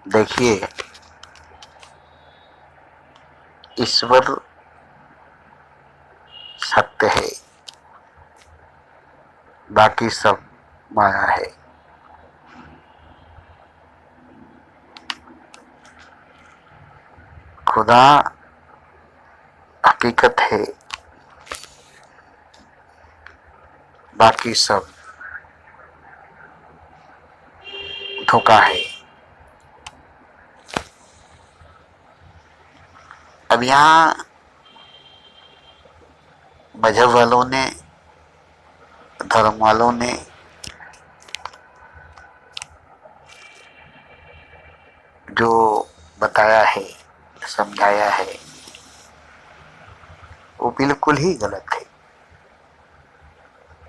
देखिए, ईश्वर सत्य है, बाकी सब माया है। खुदा हकीकत है, बाकी सब धोखा है। अब यहाँ मजहब वालों ने, धर्म वालों ने जो बताया है, समझाया है, वो बिल्कुल ही गलत है।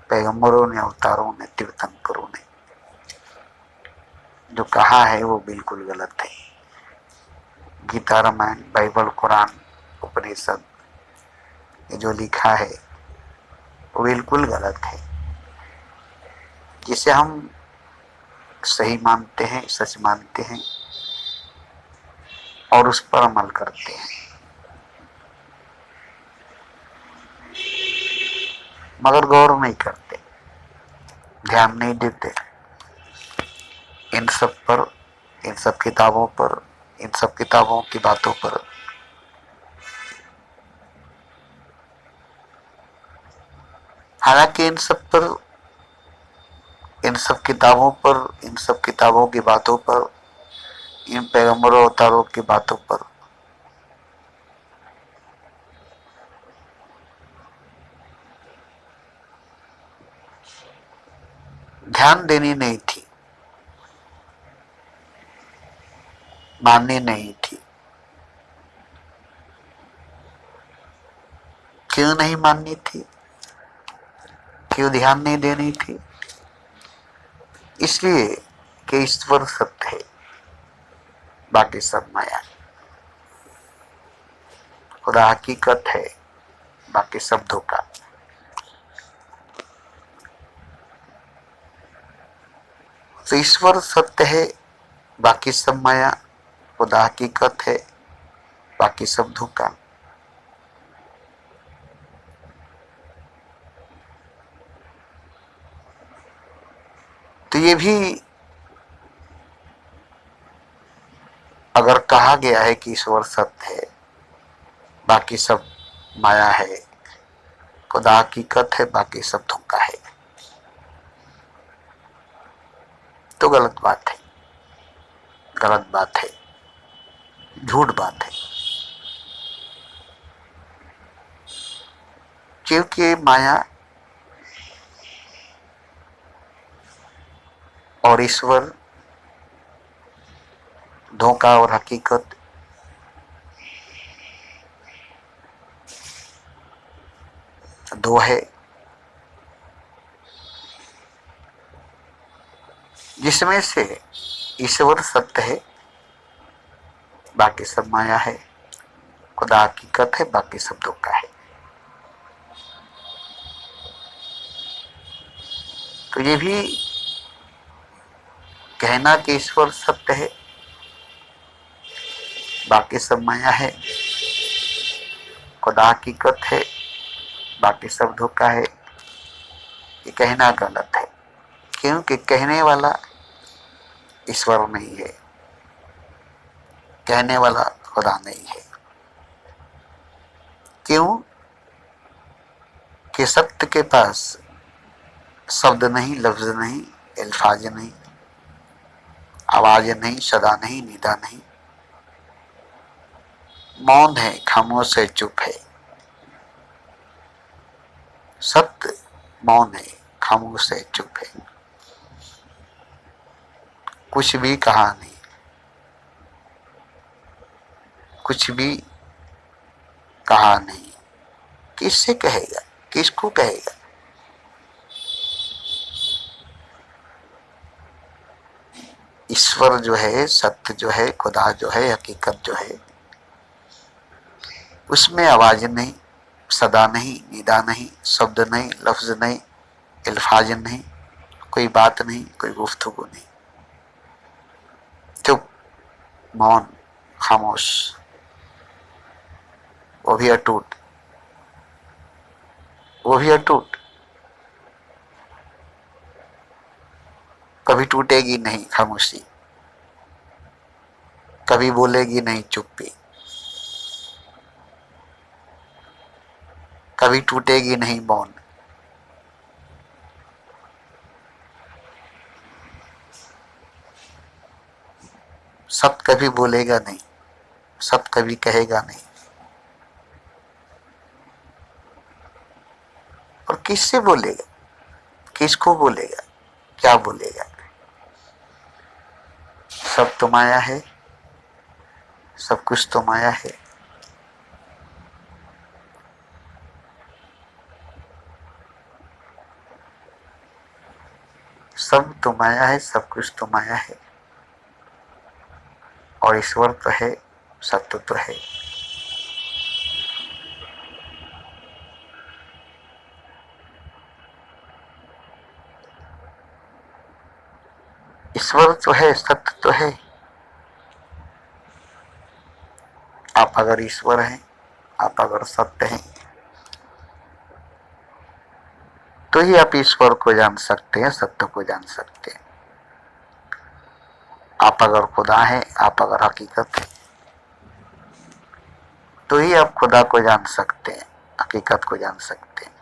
पैगंबरों ने, अवतारों ने, तीर्थंकरों ने जो कहा है वो बिल्कुल गलत है। गीता, रामायण, बाइबल, कुरान, उपनिषद, ये जो लिखा है वो बिल्कुल गलत है। जिसे हम सही मानते हैं, सच मानते हैं और उस पर अमल करते हैं, मगर गौर नहीं करते, ध्यान नहीं देते इन सब पर, इन सब किताबों पर, इन सब किताबों की बातों पर। हालांकि इन सब पर, इन सब किताबों पर, इन सब किताबों की बातों पर, इन पैगंबरों अवतारों की बातों पर ध्यान देनी नहीं थी, माननी नहीं थी। क्यों नहीं माननी थी, क्यों ध्यान नहीं देनी थी? इसलिए कि ईश्वर सत्य है, बाकी सब माया। खुदा हकीकत है, बाकी सब धोखा। तो ईश्वर सत्य है, बाकी सब माया। खुदा हकीकत है, बाकी सब धोखा। तो ये भी अगर कहा गया है कि ईश्वर सत्य है, बाकी सब माया है, खुदा हकीकत है, बाकी सब धोखा है, तो गलत बात है, गलत बात है, झूठ बात है। क्योंकि माया और ईश्वर, धोखा और हकीकत दो है, जिसमें से ईश्वर सत्य है, बाकी सब माया है। खुदा हकीकत है, बाकी सब धोखा है। तो ये भी कहना कि ईश्वर सत्य है, बाकी सब माया है, खुदा हकीकत है, बाकी सब धोखा है, ये कहना गलत है। क्योंकि कहने वाला ईश्वर नहीं है, कहने वाला खुदा नहीं है। क्यों? कि सत्य के पास शब्द नहीं, लफ्ज नहीं, अल्फाज नहीं, आवाज नहीं, सदा नहीं, निदा नहीं, मौन है, खामोश है, चुप है। सत्य मौन है, खामोश है, चुप है, कुछ भी कहा नहीं, कुछ भी कहा नहीं। किससे कहेगा, किसको कहेगा? ईश्वर जो है, सत्य जो है, खुदा जो है, हकीकत जो है, उसमें आवाज नहीं, सदा नहीं, निदा नहीं, शब्द नहीं, लफ्ज नहीं, अल्फाज नहीं, कोई बात नहीं, कोई गुफ्तगू नहीं, चुप। मौन, खामोश, वो भी अटूट, वो भी अटूट, कभी टूटेगी नहीं खामोशी, कभी बोलेगी नहीं चुप्पी, कभी टूटेगी नहीं मौन। सत्य कभी बोलेगा नहीं, सत्य कभी कहेगा नहीं। और किससे बोलेगा, किसको बोलेगा, क्या बोलेगा? सब तो माया है, सब कुछ तो माया है। सब तो माया है, सब कुछ तो माया है, और ईश्वर तो है, सत्य तो है। ईश्वर तो है, सत्य तो है। आप अगर ईश्वर हैं, आप अगर सत्य हैं, तो ही आप ईश्वर को जान सकते हैं, सत्य को जान सकते हैं। आप अगर खुदा हैं, आप अगर हकीकत हैं, तो ही आप खुदा को जान सकते हैं, हकीकत को जान सकते हैं।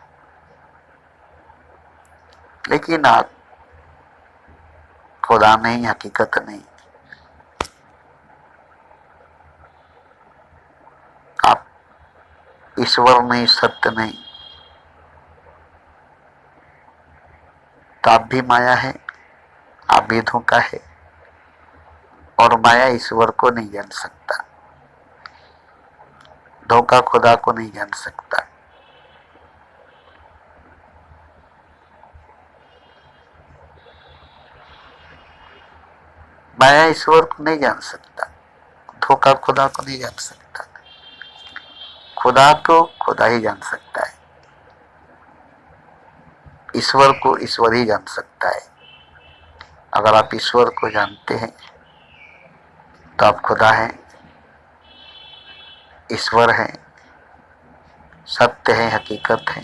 लेकिन आप खुदा नहीं, हकीकत नहीं, आप ईश्वर नहीं, सत्य नहीं, तो आप भी माया है, आप भी धोखा है। और माया ईश्वर को नहीं जान सकता, धोखा खुदा को नहीं जान सकता। माया ईश्वर को नहीं जान सकता, धोखा खुदा को नहीं जान सकता। खुदा को खुदा ही जान सकता है, ईश्वर को ईश्वर ही जान सकता है। अगर आप ईश्वर को जानते हैं तो आप खुदा हैं, ईश्वर हैं, सत्य है, हकीकत है।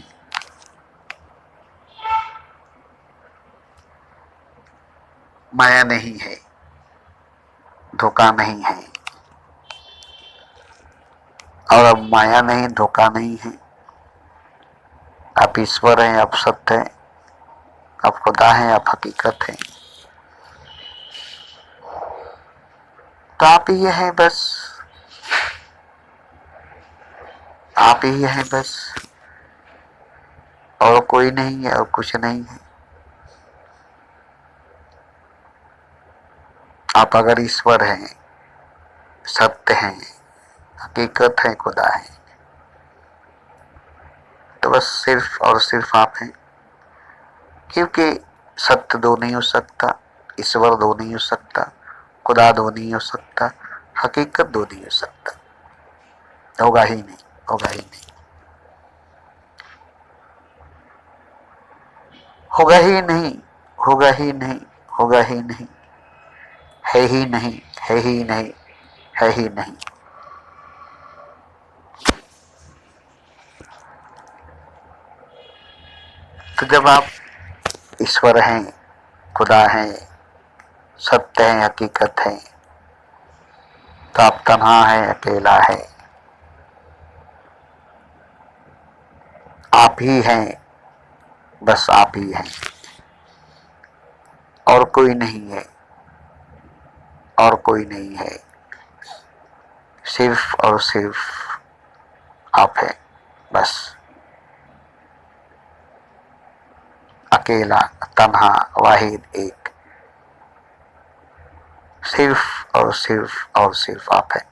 माया नहीं है, धोखा नहीं है। और अब माया नहीं, धोखा नहीं है, आप ईश्वर हैं, आप सत्य हैं, आप खुदा हैं, आप हकीकत हैं। तो आप ही हैं बस, आप ही हैं बस, और कोई नहीं है और कुछ नहीं है। आप अगर ईश्वर हैं, सत्य हैं, हकीकत है, खुदा है, तो बस सिर्फ और सिर्फ आप हैं। क्योंकि सत्य दो नहीं हो सकता, ईश्वर दो नहीं हो सकता, खुदा दो नहीं हो सकता, हकीकत दो नहीं हो सकता। होगा ही नहीं, होगा ही नहीं, होगा ही नहीं, होगा ही नहीं, होगा ही नहीं, है ही नहीं, है ही नहीं, है ही नहीं। तो जब आप ईश्वर हैं, खुदा हैं, सत्य हैं, हकीकत हैं, तो आप तन्हा है, अकेला है, आप ही हैं, बस आप ही हैं, और कोई नहीं है, और कोई नहीं है। सिर्फ और सिर्फ आप हैं बस, अकेला, तन्हा, वाहिद, एक। सिर्फ और सिर्फ और सिर्फ आप हैं।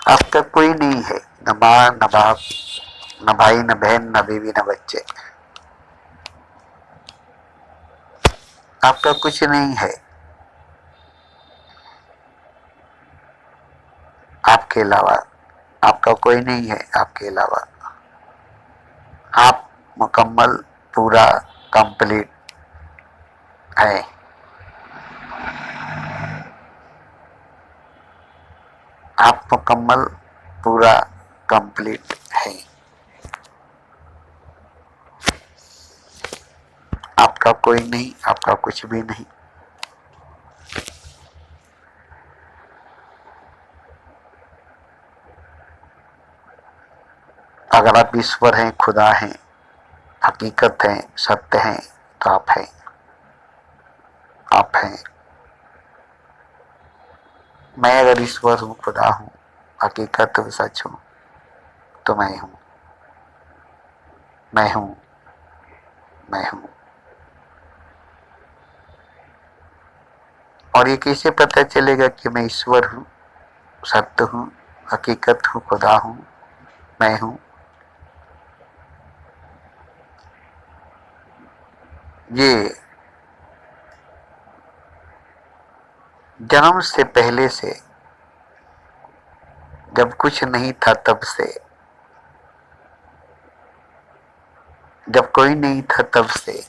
आपका कोई नहीं है, न माँ न बाप, न भाई न बहन, न बीवी न बच्चे। आपका कुछ नहीं है आपके अलावा, आपका कोई नहीं है आपके अलावा। आप मुकम्मल, पूरा, कंप्लीट है। आप मुकम्मल, पूरा, कंप्लीट है। आपका कोई नहीं, आपका कुछ भी नहीं। अगर आप ईश्वर हैं, खुदा हैं, हकीकत हैं, सत्य हैं, तो आप हैं। आप हैं। मैं अगर ईश्वर हूँ, खुदा हूँ, हकीकत हूँ, सच हूँ, तो मैं हूँ। मैं हूँ। मैं हूँ। और ये कैसे पता चलेगा कि मैं ईश्वर हूँ, सत्य हूँ, हकीकत हूँ, खुदा हूँ, मैं हूँ? ये जन्म से पहले से, जब कुछ नहीं था तब से, जब कोई नहीं था तब से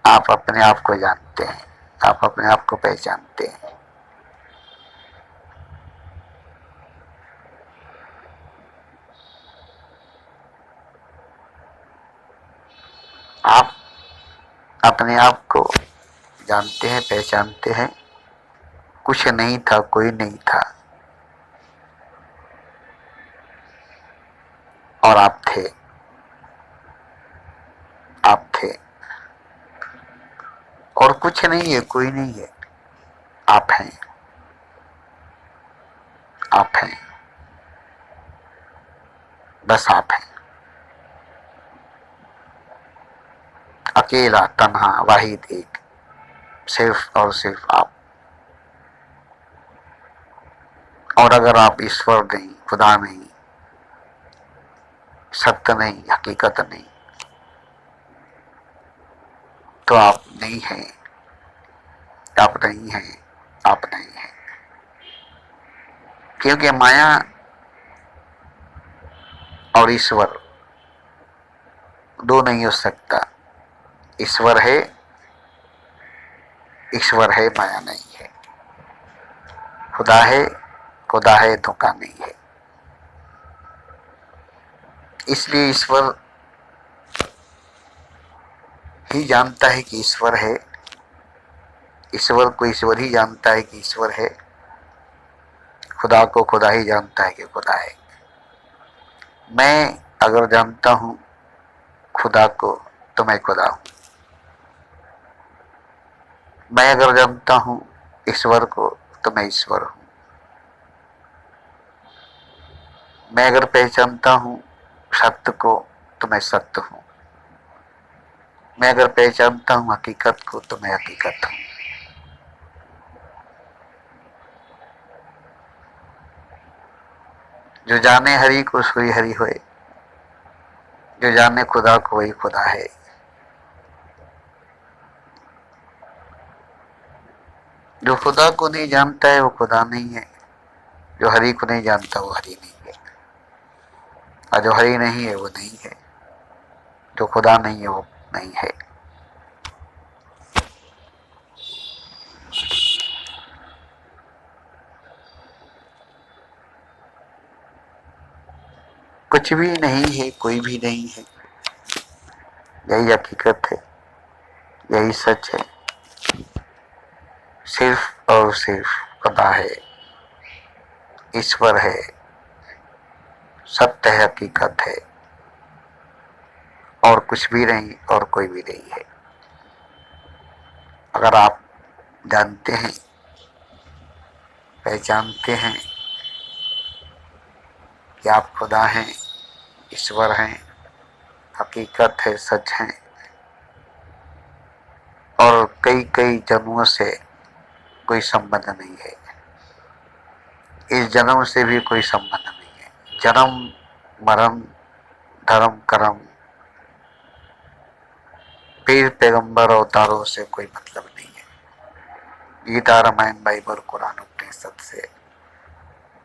आप अपने आप को जानते हैं, आप अपने आप को पहचानते हैं। आप अपने आप को जानते हैं, पहचानते हैं। कुछ नहीं था, कोई नहीं था, और आप थे। आप थे। और कुछ नहीं है, कोई नहीं है, आप हैं। आप हैं। बस आप हैं। अकेला, तन्हा, वाहिद, एक, सिर्फ और सिर्फ आप। और अगर आप ईश्वर नहीं, खुदा नहीं, सत्य नहीं, हकीकत नहीं, तो आप नहीं हैं। आप नहीं हैं। आप नहीं हैं। क्योंकि माया और ईश्वर दो नहीं हो सकता। ईश्वर है, ईश्वर है, माया नहीं है। खुदा है, खुदा है, धोखा नहीं है। इसलिए ईश्वर ही जानता है कि ईश्वर है। ईश्वर को ईश्वर ही जानता है कि ईश्वर है। खुदा को खुदा ही जानता है कि खुदा है। मैं अगर जानता हूं खुदा को, तो मैं खुदा हूं। मैं अगर जानता हूं ईश्वर को, तो मैं ईश्वर हूं। मैं अगर पहचानता हूं सत्य को, तो मैं सत्य हूं। मैं अगर पहचानता हूं हकीकत को, तो मैं हकीकत हूं। जो जाने हरि को सोई हरि होए, जो जाने खुदा को वही खुदा है। जो खुदा को नहीं जानता है वो खुदा नहीं है। जो हरि को नहीं जानता वो हरि नहीं है। और जो हरि नहीं है वो नहीं है। जो खुदा नहीं है वो नहीं है। कुछ भी नहीं है, कोई भी नहीं है। यही हकीकत है, यही सच है। सिर्फ और सिर्फ खुदा है, ईश्वर है, सत्य है, हकीकत है, और कुछ भी नहीं और कोई भी नहीं है। अगर आप जानते हैं, पहचानते हैं कि आप खुदा हैं, ईश्वर हैं, हकीकत है, सच है, और कई कई जन्मों से कोई संबंध नहीं है, इस जन्म से भी कोई संबंध नहीं है। जन्म, मरण, धर्म, कर्म, पीर, पैगंबर, अवतारों से कोई मतलब नहीं है। गीता, रामायण, बाइबल, कुरान, उपनिषद से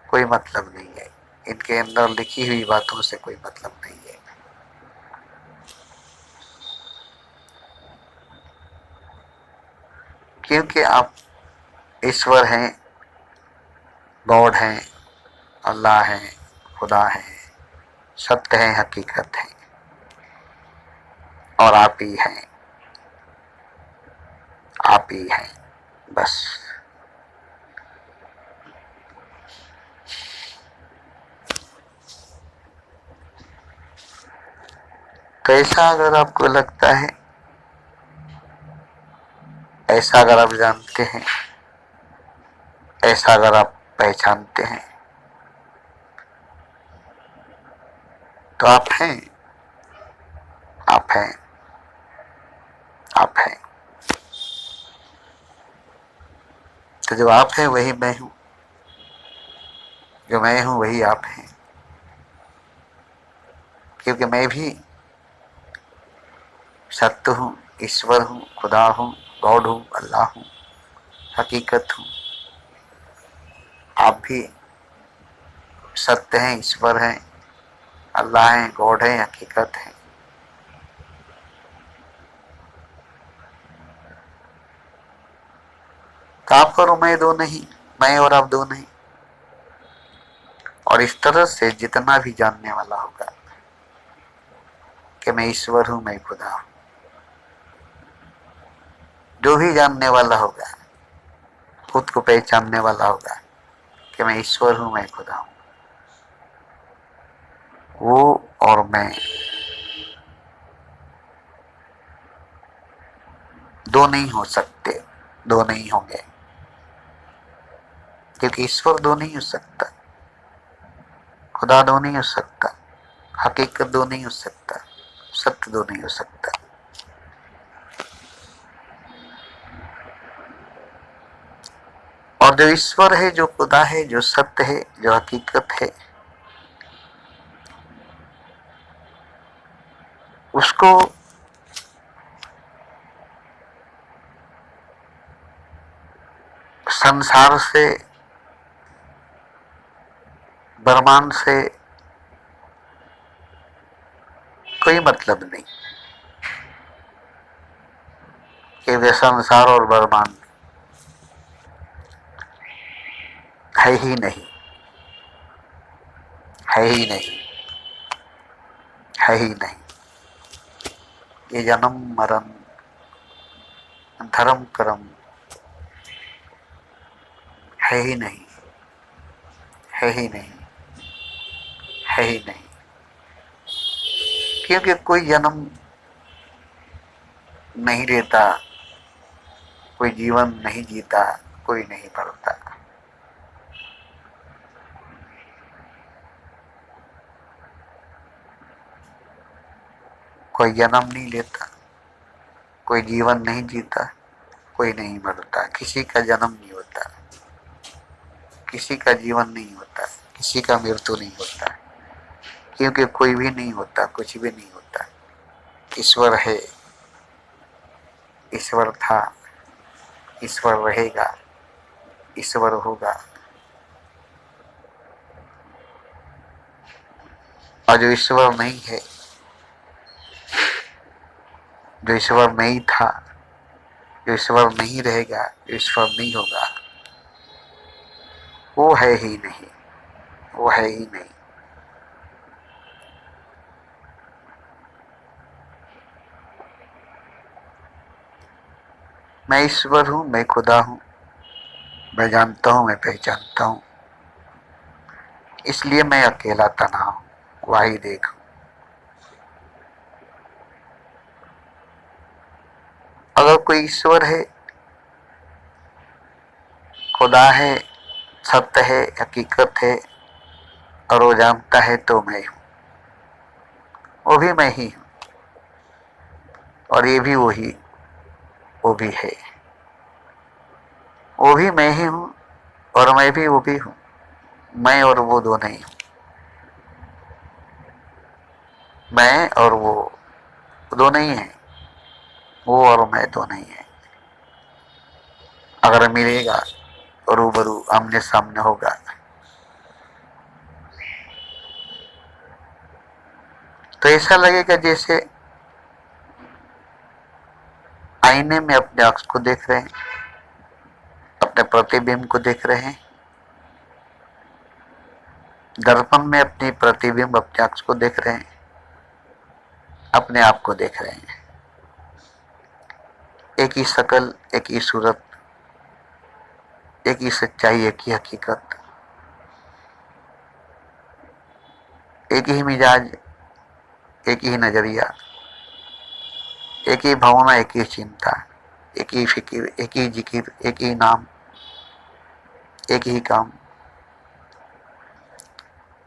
कोई मतलब नहीं है। इनके अंदर लिखी हुई बातों से कोई मतलब नहीं है। क्योंकि आप ईश्वर हैं, गॉड हैं, अल्लाह है, खुदा है, सत्य है, हकीकत है, और आप ही हैं, आप ही हैं, बस। तो ऐसा अगर आपको लगता है, ऐसा अगर आप जानते हैं, ऐसा अगर आप पहचानते हैं, तो आप हैं, आप हैं, आप हैं। तो जो आप हैं वही मैं हूं, जो मैं हूं वही आप हैं। क्योंकि मैं भी सत्य हूं, ईश्वर हूं, खुदा हूं, गॉड हूं, अल्लाह हूं, हकीकत हूं। आप भी सत्य हैं, ईश्वर हैं, अल्लाह है, गॉड है, हकीकत है। तो आप और मैं दो नहीं, मैं और आप दो नहीं। और इस तरह से जितना भी जानने वाला होगा कि मैं ईश्वर हूं, मैं खुदा हूं, जो भी जानने वाला होगा, खुद को पहचानने वाला होगा कि मैं ईश्वर हूं, मैं खुदा हूं, वो और मैं दो नहीं हो सकते, दो नहीं होंगे। क्योंकि ईश्वर दो नहीं हो सकता, खुदा दो नहीं हो सकता, हकीकत दो नहीं हो सकता, सत्य दो नहीं हो सकता। और जो ईश्वर है, जो खुदा है, जो सत्य है, जो हकीकत है, उसको संसार से, ब्रह्मांड से कोई मतलब नहीं। कि वे संसार और ब्रह्मांड है ही नहीं, है ही नहीं, है ही नहीं। ये जन्म मरण, धर्म कर्म है ही नहीं, है ही नहीं, है ही नहीं। क्योंकि कोई जन्म नहीं लेता, कोई जीवन नहीं जीता, कोई नहीं पढ़ता। कोई जन्म नहीं लेता, कोई जीवन नहीं जीता, कोई नहीं मरता। किसी का जन्म नहीं होता, किसी का जीवन नहीं होता, किसी का मृत्यु नहीं होता। क्योंकि कोई भी नहीं होता, कुछ भी नहीं होता। ईश्वर है, ईश्वर था, ईश्वर रहेगा, ईश्वर होगा। और जो ईश्वर नहीं है, जो ईश्वर नहीं था, जो ईश्वर नहीं रहेगा, जो ईश्वर नहीं होगा, वो है ही नहीं, वो है ही नहीं। मैं ईश्वर हूं, मैं खुदा हूं, मैं जानता हूं, मैं पहचानता हूं। इसलिए मैं अकेला तना हूं, वाही देखूं। अगर कोई ईश्वर है, खुदा है, सत्य है, हकीकत है, और वो जानता है, तो मैं हूं, वो भी मैं ही हूं। और ये भी वही, वो भी है, वो भी मैं ही हूं, और मैं भी वो भी हूं। मैं और वो दो नहीं हूं, मैं और वो दो नहीं है, वो और मैं दो नहीं है। अगर मिलेगा, रूबरू आमने सामने होगा, ऐसा लगेगा जैसे आईने में अपने अक्स को देख रहे हैं, अपने प्रतिबिंब को देख रहे हैं, दर्पण में अपनी प्रतिबिंब अपने अक्स को देख रहे हैं, अपने आप को देख रहे हैं। एक ही शकल, एक ही सूरत, एक ही सच्चाई, एक ही हकीकत, एक ही मिजाज, एक ही नजरिया, एक ही भावना, एक ही चिंता, एक ही फिक्र, एक ही जिक्र, एक ही नाम, एक ही काम।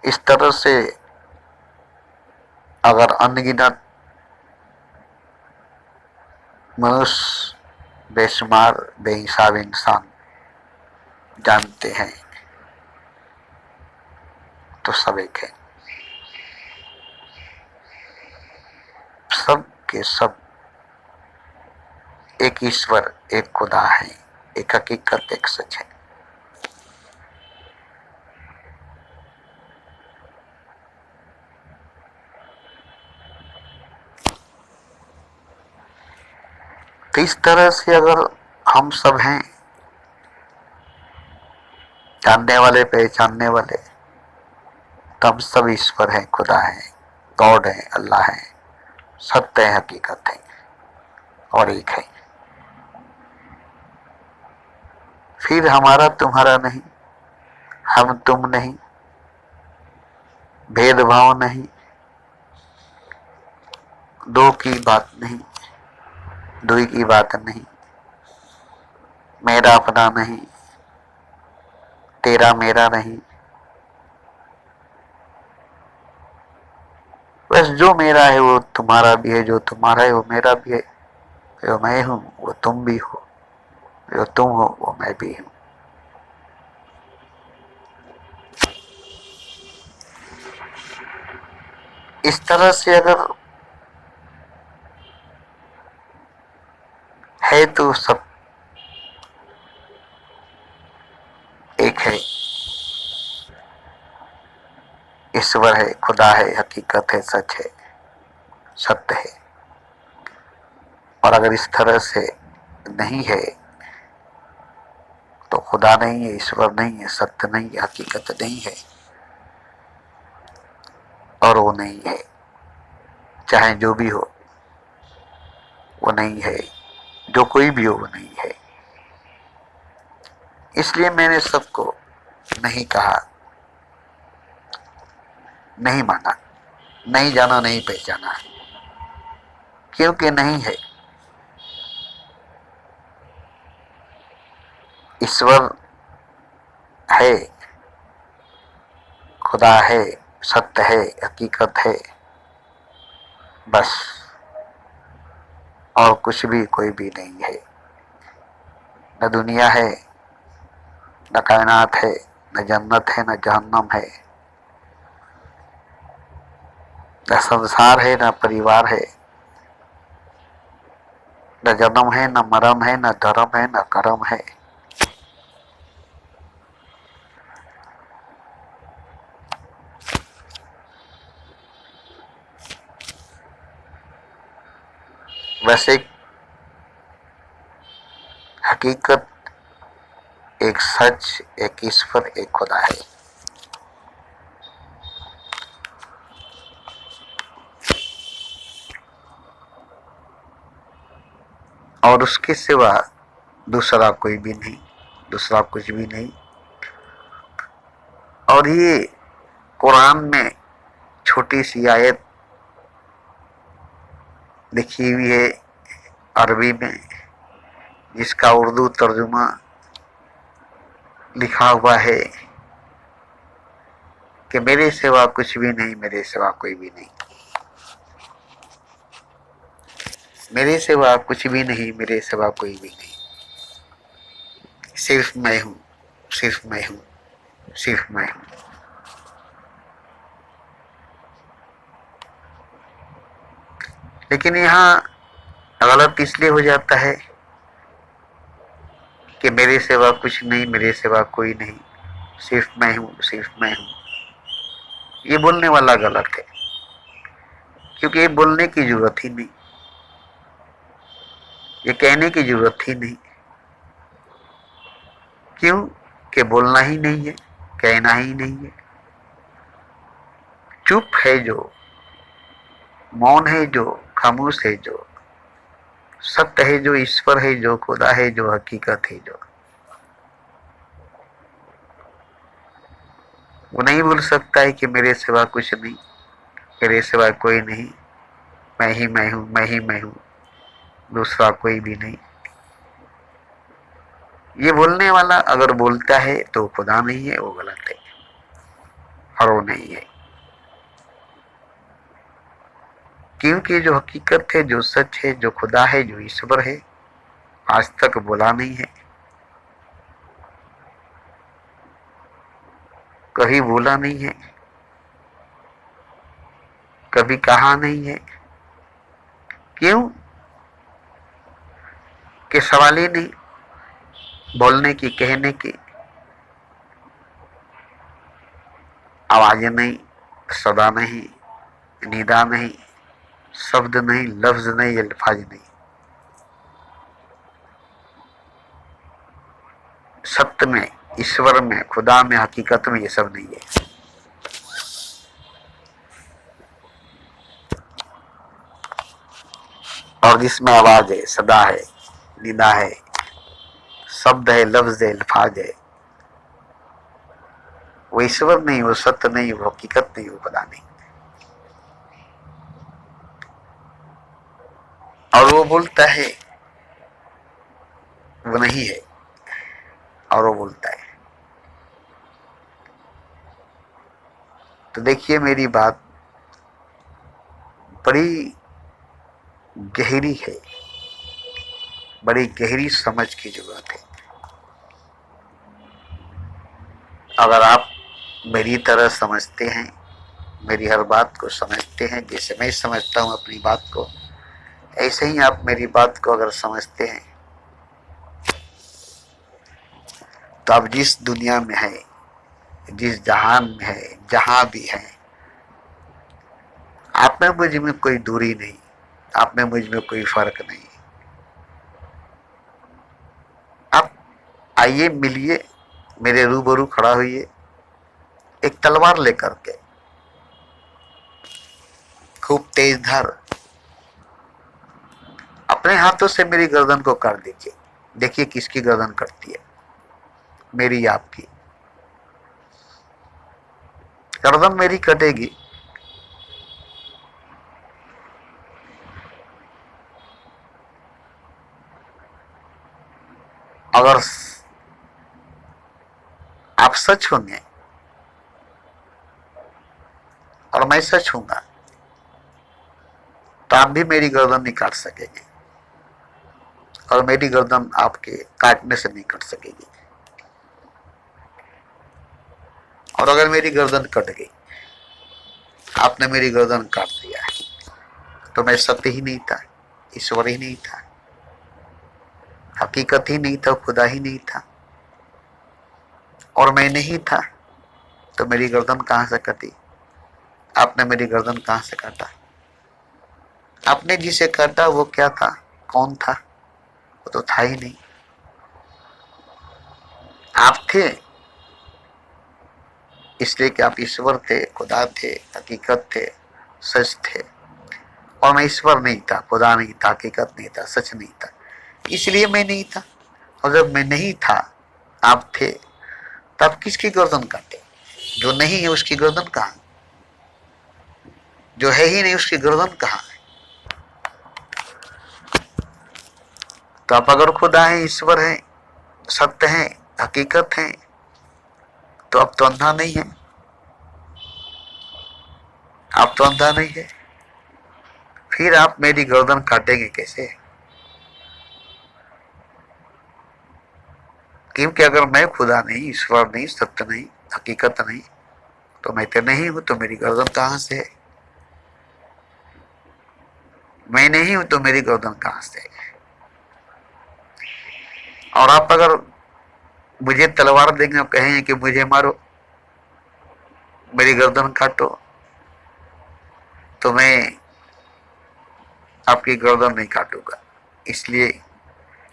इस तरह से अगर अनगिनत मनुष्य, बेशुमार बेहिसाब इंसान जानते हैं तो सब एक है। सब के सब एक ईश्वर, एक खुदा है, एक हकीकत, एक सच है। तो इस तरह से अगर हम सब हैं, जानने वाले, पहचानने वाले, तो हम सब ईश्वर हैं, खुदा है, गॉड है, अल्लाह है, सत्य है, हकीकत है और एक है। फिर हमारा तुम्हारा नहीं, हम तुम नहीं, भेदभाव नहीं, दो की बात नहीं, दुई की बात नहीं, मेरा अपना नहीं, तेरा मेरा नहीं। बस जो मेरा है वो तुम्हारा भी है, जो तुम्हारा है वो मेरा भी है, जो मैं हूं वो तुम भी हो, जो तुम हो वो मैं भी हूं। इस तरह से अगर है तो सब एक है, ईश्वर है, खुदा है, हकीकत है, सच है, सत्य है। और अगर इस तरह से नहीं है तो खुदा नहीं है, ईश्वर नहीं है, सत्य नहीं है, हकीकत नहीं है और वो नहीं है। चाहे जो भी हो वो नहीं है, जो कोई भी हो वो नहीं है। इसलिए मैंने सबको नहीं कहा, नहीं माना, नहीं जाना, नहीं पहचाना है, क्योंकि नहीं है। ईश्वर है, खुदा है, सत्य है, हकीकत है, बस। और कुछ भी, कोई भी नहीं है। न दुनिया है, न कायनात है, न जन्नत है, न जहन्नम है, न संसार है, न परिवार है, न जन्म है, न मरण है, न धर्म है, न कर्म है। बस एक हकीकत, एक सच, एक ईश्वर, एक खुदा है। और उसके सिवा दूसरा कोई भी नहीं, दूसरा कुछ भी नहीं। और ये कुरान में छोटी सी आयत लिखी हुई है अरबी में, जिसका उर्दू तर्जुमा लिखा हुआ है कि मेरे सिवा कुछ भी नहीं, मेरे सिवा कोई भी नहीं, मेरे सिवा कुछ भी नहीं, मेरे सिवा कोई भी नहीं, सिर्फ मैं हूं, सिर्फ मैं हूं, सिर्फ मैं हूं। लेकिन यहाँ गलत इसलिए हो जाता है कि मेरे सिवा कुछ नहीं, मेरे सिवा कोई नहीं, सिर्फ मैं हूं, सिर्फ मैं हूं। ये बोलने वाला गलत है, क्योंकि ये बोलने की जरूरत ही नहीं, ये कहने की जरूरत ही नहीं। क्यों? कि बोलना ही नहीं है, कहना ही नहीं है। चुप है जो, मौन है जो, खामोश है जो, सत्य है जो, ईश्वर है जो, खुदा है जो, हकीकत है जो, वो नहीं बोल सकता है कि मेरे सिवा कुछ नहीं, मेरे सिवा कोई नहीं, मैं ही मैं हूं, मैं ही मैं हूं, दूसरा कोई भी नहीं। ये बोलने वाला अगर बोलता है तो खुदा नहीं है, वो गलत है और वो नहीं है। क्योंकि जो हकीकत है, जो सच है, जो खुदा है, जो ईश्वर है, आज तक बोला नहीं है, कभी बोला नहीं है, कभी कहा नहीं है। क्यों? कि सवाल ही नहीं बोलने की, कहने की। आवाज नहीं, सदा नहीं, निदा नहीं, शब्द नहीं, लफ्ज नहीं, अल्फाज नहीं। सत्य में, ईश्वर में, खुदा में, हकीकत में ये सब नहीं है। और जिसमें आवाज है, सदा है, निदा है, शब्द है, लफ्ज है, अल्फाज है, वो ईश्वर नहीं, वो सत्य नहीं, वो हकीकत नहीं, वो खुदा नहीं। और वो बोलता है, वो नहीं है और वो बोलता है। तो देखिए, मेरी बात बड़ी गहरी है, बड़ी गहरी समझ की जरूरत है। अगर आप मेरी तरह समझते हैं, मेरी हर बात को समझते हैं, जैसे मैं समझता हूं अपनी बात को, ऐसे ही आप मेरी बात को अगर समझते हैं, तो आप जिस दुनिया में है, जिस जहान में है, जहां भी है, आप में मुझ में कोई दूरी नहीं, आप में मुझ में कोई फर्क नहीं। आप आइए, मिलिए, मेरे रूबरू खड़ा होइए, एक तलवार लेकर के, खूब तेज धार, अपने हाथों से मेरी गर्दन को काट दीजिए। देखिए किसकी गर्दन कटती है, मेरी, आपकी। गर्दन मेरी कटेगी, अगर आप सच होंगे और मैं सच हूंगा, तो आप भी मेरी गर्दन नहीं काट सकेंगे और मेरी गर्दन आपके काटने से नहीं कट सकेगी। और अगर मेरी गर्दन कट गई, आपने मेरी गर्दन काट दिया है, तो मैं सत्य ही नहीं था, ईश्वर ही नहीं था, हकीकत ही नहीं था, खुदा ही नहीं था, और मैं नहीं था, तो मेरी गर्दन कहां से कटी? आपने मेरी गर्दन कहां से काटा? आपने जिसे काटा वो क्या था, कौन था? वो तो था ही नहीं। आप थे इसलिए कि आप ईश्वर थे, खुदा थे, हकीकत थे, सच थे, और मैं ईश्वर नहीं था, खुदा नहीं था, हकीकत नहीं था, सच नहीं था, इसलिए मैं नहीं था। और जब मैं नहीं था, आप थे, तब किसकी गर्दन काटे? जो नहीं है उसकी गर्दन कहाँ? जो है ही नहीं उसकी गर्दन कहाँ है? तो आप अगर खुदा है, ईश्वर है, सत्य है, हकीकत है, तो अब तो अंधा नहीं है, आप तो अंधा नहीं है, फिर आप मेरी गर्दन काटेंगे कैसे? क्योंकि अगर मैं खुदा नहीं, ईश्वर नहीं, सत्य नहीं, हकीकत नहीं, तो मैं तो नहीं हूं, तो मेरी गर्दन कहां से है? मैं नहीं हूं तो मेरी गर्दन कहां से है? और आप अगर मुझे तलवार देंगे और कहेंगे कि मुझे मारो, मेरी गर्दन काटो, तो मैं आपकी गर्दन नहीं काटूंगा, इसलिए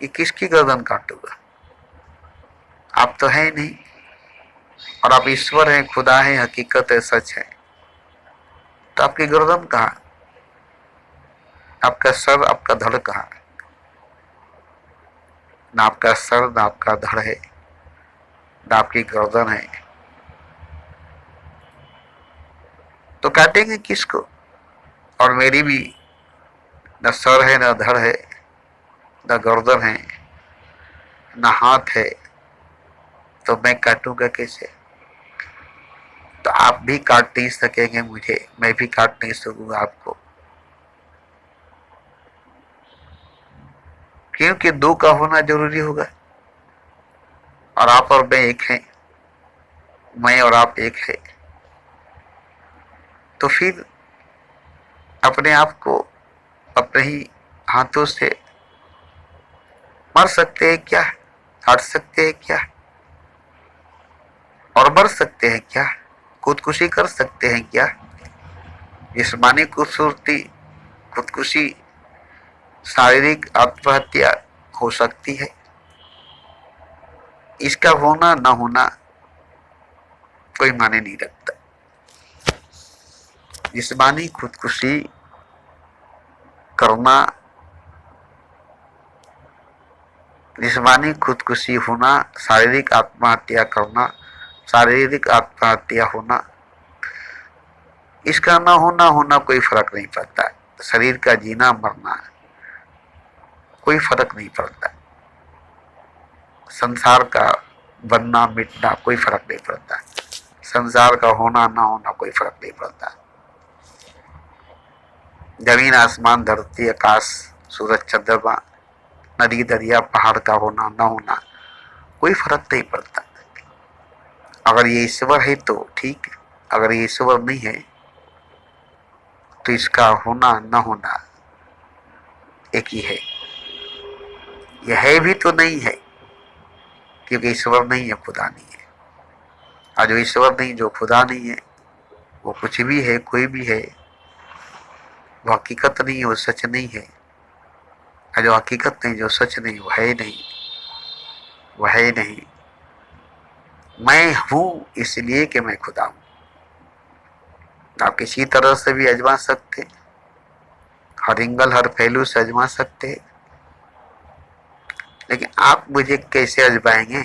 कि किसकी गर्दन काटूंगा? आप तो है ही नहीं, और आप ईश्वर हैं, खुदा है, हकीकत है, सच है, तो आपकी गर्दन कहाँ? आपका सर, आपका धड़ कहाँ? ना आपका सर, ना आपका धड़ है, ना आपकी गर्दन है, तो काटेंगे किसको? और मेरी भी न सर है, न धड़ है, न गर्दन है, न हाथ है, तो मैं काटूंगा कैसे? तो आप भी काट नहीं सकेंगे मुझे, मैं भी काट नहीं सकूंगा आपको, क्योंकि दो का होना जरूरी होगा। और आप और मैं एक हैं, मैं और आप एक है, तो फिर अपने आप को अपने ही हाथों से मर सकते हैं क्या? काट सकते हैं क्या? और मर सकते हैं क्या? खुदकुशी कर सकते हैं क्या? जिस्मानी खूबसूरती, खुदकुशी, शारीरिक आत्महत्या हो सकती है। इसका होना ना होना कोई माने नहीं रखता। जिस्मानी खुदकुशी करना, जिस्मानी खुदकुशी होना, शारीरिक आत्महत्या करना, शारीरिक आत्महत्या होना, इसका ना होना होना कोई फर्क नहीं पड़ता। शरीर का जीना मरना कोई फर्क नहीं पड़ता। संसार का बनना मिटना कोई फर्क नहीं पड़ता। संसार का होना ना होना कोई फर्क नहीं पड़ता। जमीन, आसमान, धरती, आकाश, सूरज, चंद्रमा, नदी, दरिया, पहाड़ का होना ना होना कोई फर्क नहीं पड़ता। अगर ये ईश्वर है तो ठीक, अगर ये ईश्वर नहीं है तो इसका होना ना होना एक ही है। यह है भी तो नहीं है, क्योंकि ईश्वर नहीं है, खुदा नहीं है। और जो ईश्वर नहीं, जो खुदा नहीं है, वो कुछ भी है, कोई भी है, वो हकीकत नहीं है, वो सच नहीं है। और जो हकीकत नहीं, जो सच नहीं, वो है ही नहीं, वो है ही नहीं। मैं हूं इसलिए कि मैं खुदा हूं। आप किसी तरह से भी आजमा सकते, हर एंगल, हर पहलू से आजमा सकते, लेकिन आप मुझे कैसे आजमाएंगे?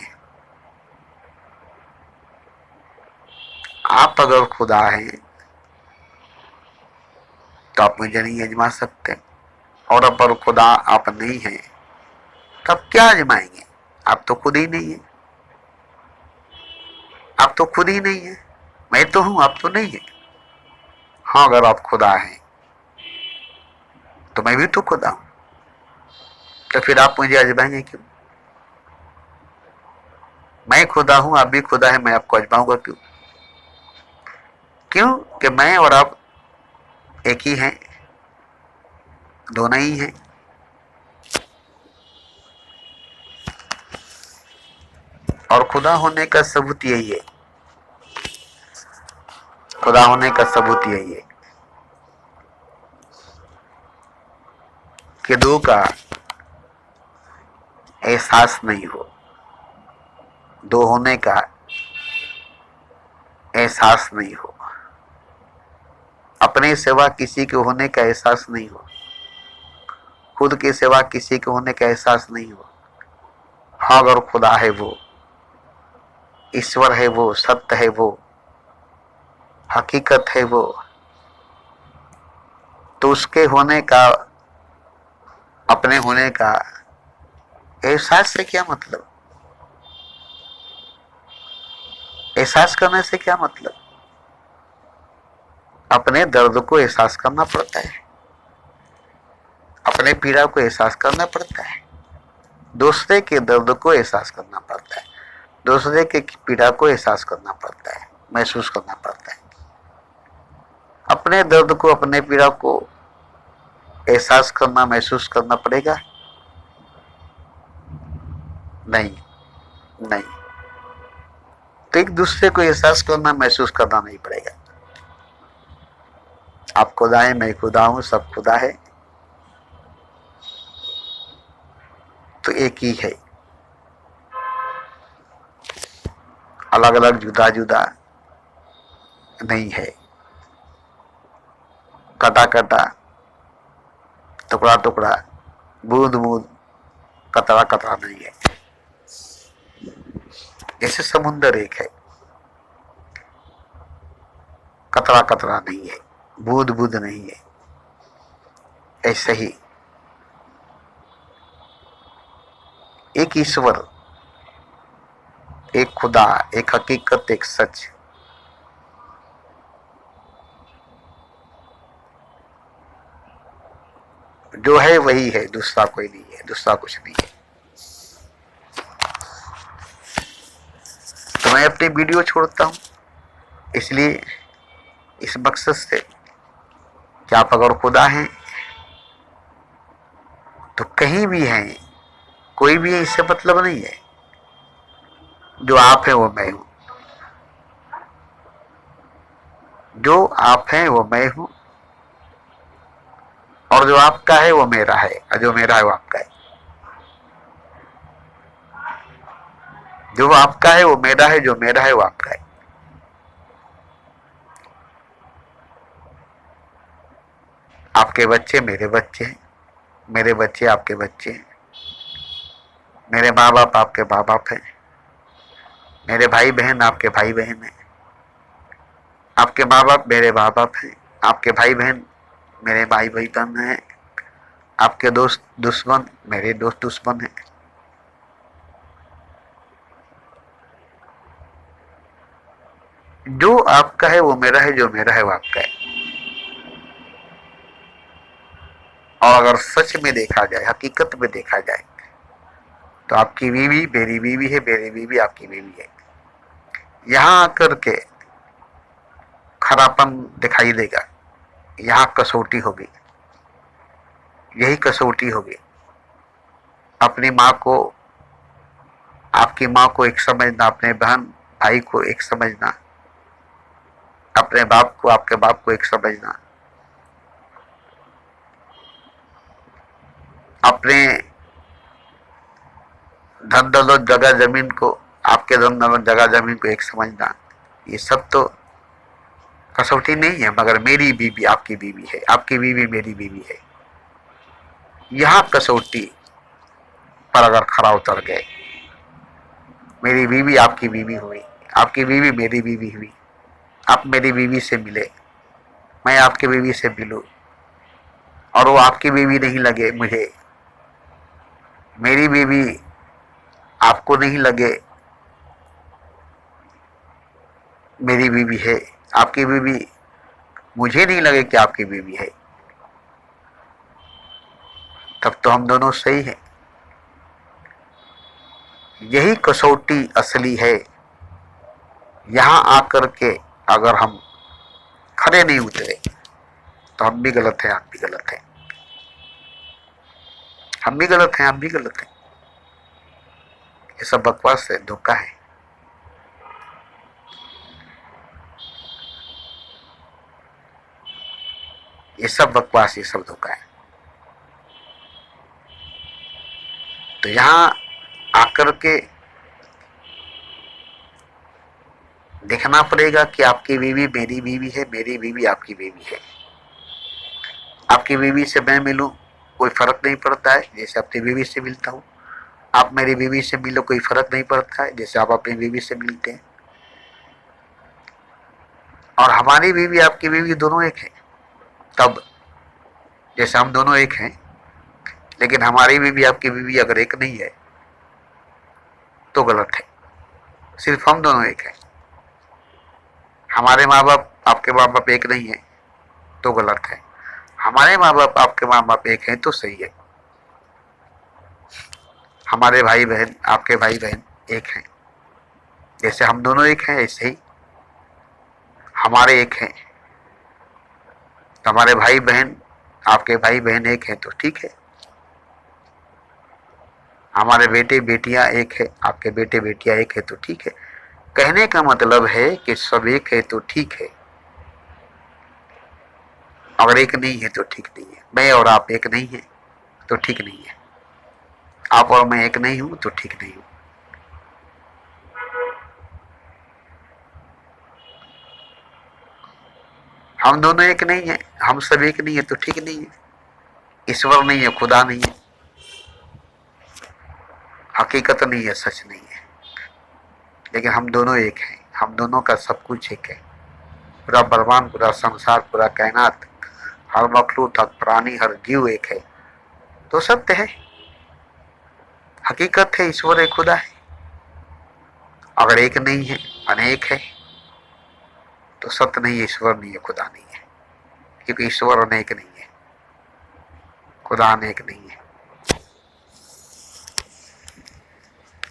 आप अगर खुदा हैं तो आप मुझे नहीं आजमा सकते, और अगर खुदा आप नहीं हैं तब क्या आजमाएंगे? आप तो खुद ही नहीं है, आप तो खुद ही नहीं है। मैं तो हूं, आप तो नहीं है। हाँ, अगर आप खुदा हैं तो मैं भी तो खुदा हूं, तो फिर आप मुझे आजमाएंगे क्यों? मैं खुदा हूं, आप भी खुदा है, मैं आपको आजमाऊंगा क्यों? क्यों कि मैं और आप एक ही हैं, दोनों ही हैं। और खुदा होने का सबूत यही है, खुदा होने का सबूत यही है कि दो का एहसास नहीं हो, दो होने का एहसास नहीं हो, अपने सिवा किसी के होने का एहसास नहीं हो, खुद के सिवा किसी के होने का एहसास नहीं हो। हाँ, अगर खुदा है, वो ईश्वर है, वो सत्य है, वो हकीकत है, वो, तो उसके होने का, अपने होने का एहसास से क्या मतलब? एहसास करने से क्या मतलब? अपने दर्द को एहसास करना पड़ता है, अपने पीड़ा को एहसास करना पड़ता है, दूसरे के दर्द को एहसास करना पड़ता है, दूसरे के पीड़ा को एहसास करना पड़ता है, महसूस करना पड़ता है। अपने दर्द को, अपने पीड़ा को एहसास करना, महसूस करना पड़ेगा? नहीं, नहीं। तो एक दूसरे को एहसास करना, महसूस करना नहीं पड़ेगा। आप खुदा है, मैं खुदा हूं, सब खुदा है, तो एक ही है, अलग अलग जुदा जुदा नहीं है, कटा कटा, टुकड़ा टुकड़ा, बूंद बूंद, कतरा कतरा नहीं है। जैसे समुंदर एक है, कतरा कतरा नहीं है, बूंद बूंद नहीं है, ऐसे ही एक ईश्वर, एक खुदा, एक हकीकत, एक सच, जो है वही है, दूसरा कोई नहीं है, दूसरा कुछ नहीं है। तो मैं अपनी वीडियो छोड़ता हूं इसलिए, इस मकसद से कि आप अगर खुदा हैं तो कहीं भी हैं, कोई भी है इससे मतलब नहीं है। जो आप हैं वो मैं हूं, जो आप हैं वो मैं हूं, और जो आपका है वो मेरा है, और जो मेरा है वो आपका है। जो आपका है वो मेरा है, जो मेरा है वो आपका है। आपके बच्चे मेरे बच्चे हैं, मेरे बच्चे आपके बच्चे हैं, मेरे माँ बाप आपके माँ बाप हैं, मेरे भाई बहन आपके भाई बहन हैं, आपके माँ बाप मेरे माँ बाप हैं, आपके भाई बहन मेरे भाई भाई बहन हैं, आपके दोस्त दुश्मन मेरे दोस्त दुश्मन हैं। जो आपका है वो मेरा है, जो मेरा है वो आपका है। और अगर सच में देखा जाए, हकीकत में देखा जाए, तो आपकी बीवी मेरी बीवी है, मेरी बीवी आपकी बीवी है। यहां आकर के खरापन दिखाई देगा, यहां कसौटी होगी, यही कसौटी होगी। अपनी माँ को आपकी माँ को एक समझना, अपने बहन भाई को एक समझना, अपने बाप को आपके बाप को एक समझना, अपने धन दौलत जगह जमीन को आपके धन दौलत जगह जमीन को एक समझना, ये सब तो कसौटी नहीं है। मगर मेरी बीवी आपकी बीवी है, आपकी बीवी मेरी बीवी है। यहां कसौटी पर अगर खरा उतर गए, मेरी बीवी आपकी बीवी हुई, आपकी बीवी मेरी बीवी हुई, आप मेरी बीवी से मिले, मैं आपकी बीवी से मिलूं, और वो आपकी बीवी नहीं लगे मुझे, मेरी बीवी आपको नहीं लगे मेरी बीवी है, आपकी बीवी मुझे नहीं लगे कि आपकी बीवी है, तब तो हम दोनों सही हैं। यही कसौटी असली है। यहां आकर के अगर हम खड़े नहीं उतरे तो हम भी गलत हैं, आप भी गलत हैं, हम भी गलत हैं, आप भी गलत हैं। ये सब बकवास है, धोखा है। ये सब बकवास, ये सब धोखा है। तो यहां आकर के देखना पड़ेगा कि आपकी बीवी मेरी बीवी है, मेरी बीवी आपकी बीवी है। आपकी बीवी से मैं मिलूं कोई फर्क नहीं पड़ता है, जैसे अपनी बीवी से मिलता हूं। आप मेरी बीवी से मिलो, कोई फर्क नहीं पड़ता है, जैसे आप अपनी बीवी से मिलते हैं। और हमारी बीवी आपकी बीवी दोनों एक है। तब जैसे हम दोनों एक हैं, लेकिन हमारी बीवी आपकी बीवी अगर एक नहीं है तो गलत है। सिर्फ हम दोनों एक हैं। हमारे माँ बाप आपके माँ बाप एक नहीं है तो गलत है। हमारे माँ बाप आपके माँ बाप एक हैं तो सही है। हमारे भाई बहन आपके भाई बहन एक हैं, जैसे हम दोनों एक हैं ऐसे ही हमारे एक हैं। तो हमारे भाई बहन आपके भाई बहन एक हैं तो ठीक है। हमारे बेटे बेटियां एक है, आपके बेटे बेटियां एक है तो ठीक है। कहने का मतलब है कि सब एक है तो ठीक है, अगर एक नहीं है तो ठीक नहीं है। मैं और आप एक नहीं है तो ठीक नहीं है। आप और मैं एक नहीं हूं तो ठीक नहीं हूं। हम दोनों एक नहीं है, हम सब एक नहीं है तो ठीक नहीं है। ईश्वर नहीं है, खुदा नहीं है, हकीकत नहीं है, सच नहीं है, लेकिन हम दोनों एक हैं। हम दोनों का सब कुछ एक है। पूरा ब्रह्मांड, पूरा संसार, पूरा कायनात, हर मखलूक, हर प्राणी, हर जीव एक है। तो सत्य है, हकीकत है, ईश्वर है, खुदा है। अगर एक नहीं है, अनेक है, तो सत्य नहीं है, ईश्वर नहीं है, खुदा नहीं है। क्योंकि ईश्वर अनेक नहीं है, खुदा अनेक नहीं है।